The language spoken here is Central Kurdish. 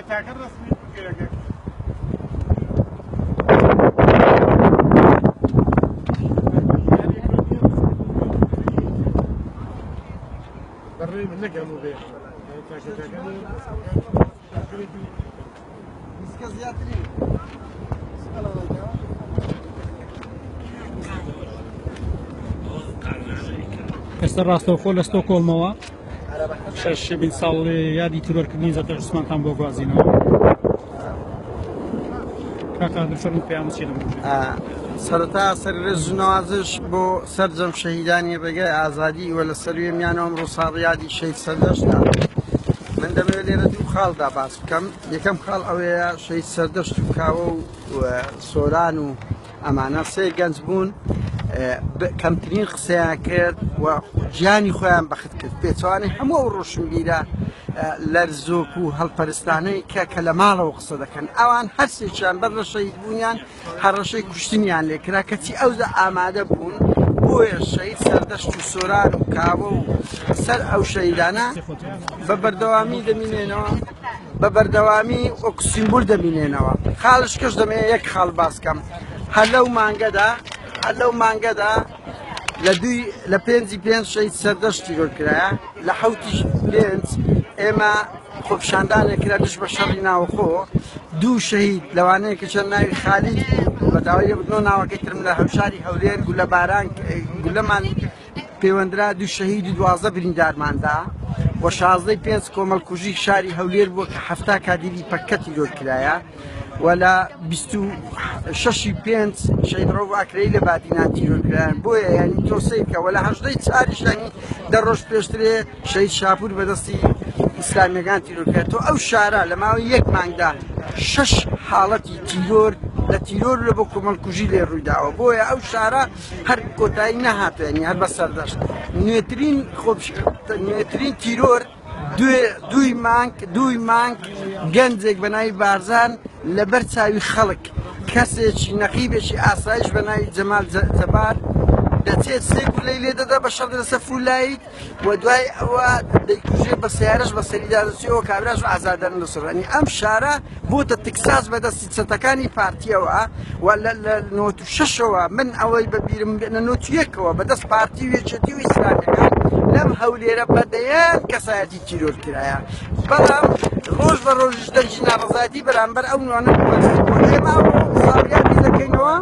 تاکە ڕستمی بگرەکە بەڕێ من نەکەم و بێ ئێستا ڕاستەوخۆ لە ستۆکۆڵمەوە 6 ساڵ یادی تیرۆرکردنی زەتە عوسمانتان بۆ گوازینەوە کاکە فەرموو پێیان چی سەرەتا سەررێز نوازش بۆ سەرجەم شەهیدانی بەگای ئازادی وە لە سەروێ میانەوە ئەمڕۆ ساڵیادی شەید سەردەشتدا من دەمەوێت لێرە دوو خاڵدا باس بکەم یەکەم خاڵ ئەوەیە شەید سەردەشت و کاوە و سۆران و ئەمانە سێ گەنج بوون کەمترین قسەیان کرد و گیانی خۆیان بەخت کرد پێچوانەی هەموو ئەو ڕۆشنبیرە لەرزۆک و هەڵپەرستانەی کە لە ماڵەوە قسە دەکەن ئەوان هەرسێکیان بەر لە شەید بوونیان هەڕەشەی کوشتنیان لێکرا کەچی ئەوزە ئامادە بوون بۆیە شەید سەردەشت و سۆران و کاوە و سەر ئەو شەیدانە بە بەردەوامی دەمینێنەوە بە بەردەوامی وەکو سیمبول دەمینێنەوە خاڵش کەش دەمێ یەک خاڵ باسکەم هەر لەو مانگەدا لە پێنج شەید سەردەشتی گۆرکرایە لە حوتی پێنج ئێمە خۆپیشاندانێکرا دش بە شەڕی ناوخۆ دوو شەهید لەوانەیە کە چەند ناوی خالید بە داوای بنۆ ناوەکەی ترم لە هەوشاری هەولێر گولە باران گولەمان پەیوەندرا دوو شەهید و 12 بریندارماندا و 16 پێنج کۆمەڵکوژی شاری هەولێر بووە کە 7 کادیری پەکەتی گۆرکرایە و لە 26 پێنج شەیدڕۆ ئاکرەی لە بادینان تیرۆرکرایان بۆیە یانی تۆسەیکە و لە 8 چاریشانی دەڕۆژ پێشترێ شەید شاپور بەدەستی ئیسلامیەکان تیرۆرکرا تۆ ئەو شارە لە ماوەی یەک مانگدا 6 حاڵەتی تیرۆر لە تیرۆر لە بۆ کۆمەڵکوژی لێ ڕوویداوە بۆیە ئەو شارە هەر کۆتایی نەهاتوێنی هەر بە سەردەشت نوێترین تیرۆر دوی مانگ گەنجێک بە ناوی بارزان لەبەر چاوی خەڵک کەسێکی نەقیبێکی ئاسایش بە ناوی جەمال جەبار دەچێت سێ گولەی لێ دەدا بە شەڕ لەسەر فولایت و دوای ئەوە دەیکوژێ بە سیارەش بە سەریدا دەچێتەوە کابراش ئازادەن لەسەرانی ئەم شارە بۆتە تکساس بەدەستی چەتەکانی پارتیەوە و لە 96ەوە من ئەوەی بەبیرم بێنە 91ەوە بەدەست پارتی وێچەتی و ئیسلامیەکان لەم هەولێرە بەدەیان کەسایەتی تیرۆرکرایە بەڵام ڕۆژ بە ڕۆژش دەنجی ناڕەزایەتی بەرامبەر ئەو نوانە ئێمە ساڵیاتی دەکەینەوە